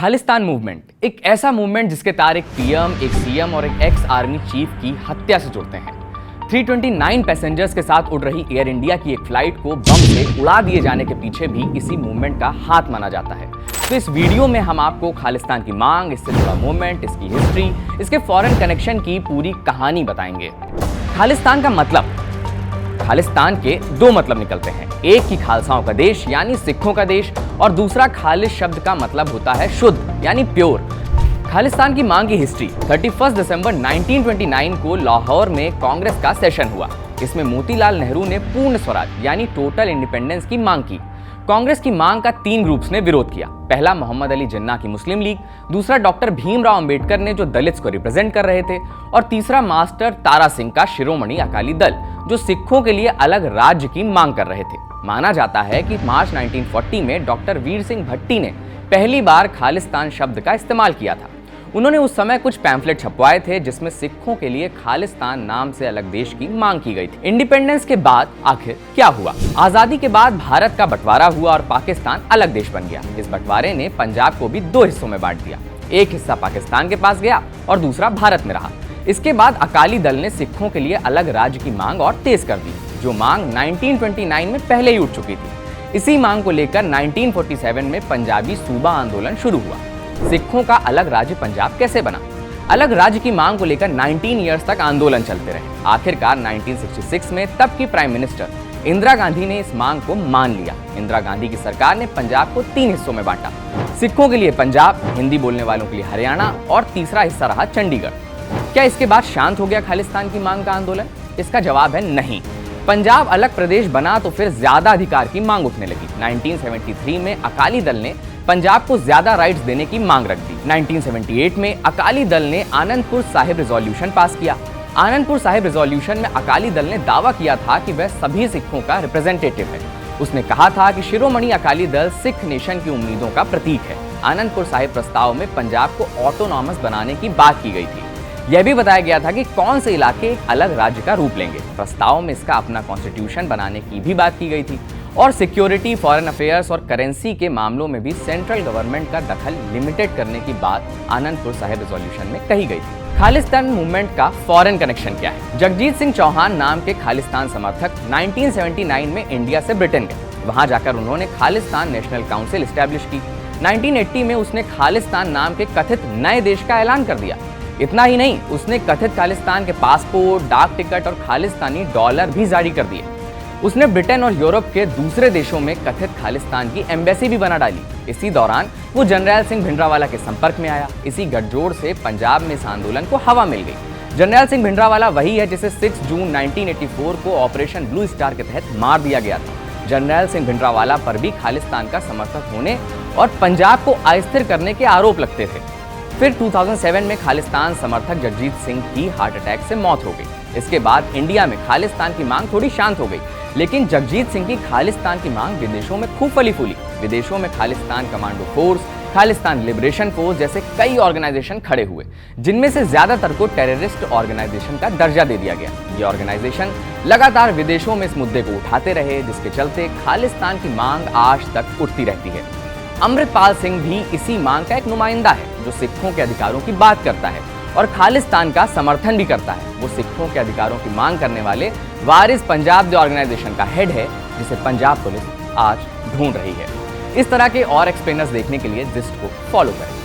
Khalistan movement एक ऐसा movement जिसके तार एक पीएम, एक सीएम और एक एक्स आर्मी चीफ की हत्या से जुड़ते हैं। 329 पैसेंजर्स के साथ उड़ रही एयर इंडिया की एक फ्लाइट को बम से उड़ा दिए जाने के पीछे भी इसी मूवमेंट का हाथ माना जाता है। तो इस वीडियो में हम आपको खालिस्तान की मांग, इससे जुड़ा मूवमेंट, इसकी हिस्ट्री, इसके फॉरेन कनेक्शन की पूरी कहानी बताएंगे। खालिस्तान का मतलब, खालिस्तान के दो मतलब निकलते हैं। एक की खालसाओं का देश यानी सिखों का देश, और दूसरा खालिस शब्द का मतलब होता है शुद्ध यानी प्योर। खालिस्तान की मांग की हिस्ट्री 31 दिसंबर 1929 को लाहौर में कांग्रेस का सेशन हुआ। इसमें मोतीलाल नेहरू ने पूर्ण स्वराज यानी टोटल इंडिपेंडेंस की मांग की। कांग्रेस की मांग का 3 ग्रुप्स ने विरोध किया। पहला मोहम्मद अली जिन्ना की मुस्लिम लीग, दूसरा डॉक्टर भीमराव अंबेडकर ने जो दलित्स को रिप्रेजेंट कर रहे थे, और तीसरा मास्टर तारा सिंह का शिरोमणि अकाली दल जो सिखों के लिए अलग राज्य की मांग कर रहे थे। माना जाता है कि मार्च 1940 में डॉक्टर वीर सिंह भट्टी ने पहली बार खालिस्तान शब्द का इस्तेमाल किया था। उन्होंने उस समय कुछ पैम्फलेट छपवाए थे जिसमें सिखों के लिए खालिस्तान नाम से अलग देश की मांग की गई थी। इंडिपेंडेंस के बाद आखिर क्या हुआ? आजादी के बाद भारत का बंटवारा हुआ और पाकिस्तान अलग देश बन गया। इस बंटवारे ने पंजाब को भी 2 हिस्सों में बांट दिया। एक हिस्सा पाकिस्तान के पास गया और दूसरा भारत में रहा। इसके बाद अकाली दल ने सिखों के लिए अलग राज्य की मांग और तेज कर दी, जो मांग 1929 में पहले ही उठ चुकी थी। इसी मांग को लेकर 1947 में पंजाबी सूबा आंदोलन शुरू हुआ। सिखों का अलग राज्य पंजाब कैसे बना? अलग राज्य की मांग को लेकर 19 ईयर्स तक आंदोलन चलते रहे। आखिरकार 1966 में तब की प्राइम मिनिस्टर इंदिरा गांधी ने इस मांग को मान लिया। इंदिरा गांधी की सरकार ने पंजाब को 3 हिस्सों में बांटा। सिखों के लिए पंजाब, हिंदी बोलने वालों के लिए हरियाणा, और तीसरा हिस्सा रहा चंडीगढ़। क्या इसके बाद शांत हो गया खालिस्तान की मांग का आंदोलन? इसका जवाब है नहीं। पंजाब अलग प्रदेश बना तो फिर ज्यादा अधिकार की मांग उठने लगी। 1973 में अकाली दल ने पंजाब को ज्यादा राइट्स देने की मांग रख दी। 1978 में अकाली दल ने आनंदपुर साहिब रिजोल्यूशन पास किया। आनंदपुर साहिब रिजोल्यूशन में अकाली दल ने दावा किया था कि वह सभी सिखों का रिप्रेजेंटेटिव है। उसने कहा था कि शिरोमणि अकाली दल सिख नेशन की उम्मीदों का प्रतीक है। आनंदपुर साहिब प्रस्ताव में पंजाब को ऑटोनॉमस बनाने की बात की गई थी। यह भी बताया गया था कि कौन से इलाके एक अलग राज्य का रूप लेंगे। प्रस्ताव में इसका अपना कॉन्स्टिट्यूशन बनाने की भी बात की गई थी, और सिक्योरिटी, फॉरेन अफेयर्स और करेंसी के मामलों में भी सेंट्रल गवर्नमेंट का दखल लिमिटेड करने की बात आनंदपुर साहिब रिजोल्यूशन में कही गई थी। खालिस्तान मूवमेंट का फॉरेन कनेक्शन क्या है? जगजीत सिंह चौहान नाम के खालिस्तान समर्थक 1979 में इंडिया से ब्रिटेन गए। वहां जाकर उन्होंने खालिस्तान नेशनल काउंसिल एस्टैब्लिश की। 1980 में उसने खालिस्तान नाम के कथित नए देश का ऐलान कर दिया। इतना ही नहीं, उसने कथित खालिस्तान के पासपोर्ट, डाक टिकट और खालिस्तानी डॉलर भी जारी कर दिए। उसने ब्रिटेन और यूरोप के दूसरे देशों में कथित खालिस्तान की एम्बेसी भी बना डाली। इसी दौरान वो जनरल सिंह भिंडरावाला के संपर्क में आया। इसी गठजोड़ से पंजाब में इस आंदोलन को हवा मिल गई। जनरल सिंह भिंडरावाला वही है जिसे 6 जून 1984 को ऑपरेशन ब्लू स्टार के तहत मार दिया गया था। जनरल सिंह भिंडरावाला पर भी खालिस्तान का समर्थक होने और पंजाब को अस्थिर करने के आरोप लगते थे। फिर 2007 में खालिस्तान समर्थक जगजीत सिंह की हार्ट अटैक से मौत हो गई। इसके बाद इंडिया में खालिस्तान की मांग थोड़ी शांत हो गई, लेकिन जगजीत सिंह की खालिस्तान की मांग विदेशों में खूब फली फूली। विदेशों में Khalistan commando force, Khalistan liberation force जैसे कई ऑर्गेनाइजेशन खड़े हुए, जिनमें से ज्यादातर को टेररिस्ट ऑर्गेनाइजेशन का दर्जा दे दिया गया। ये ऑर्गेनाइजेशन लगातार विदेशों में इस मुद्दे को उठाते रहे, जिसके चलते खालिस्तान की मांग आज तक उठती रहती है। अमृतपाल सिंह भी इसी मांग का एक नुमाइंदा है, जो सिखों के अधिकारों की बात करता है और खालिस्तान का समर्थन भी करता है। वो सिखों के अधिकारों की मांग करने वाले वारिस पंजाब ऑर्गेनाइजेशन का हेड है, जिसे पंजाब पुलिस आज ढूंढ रही है। इस तरह के और एक्सप्लेनर्स देखने के लिए जिस्ट को फॉलो करें।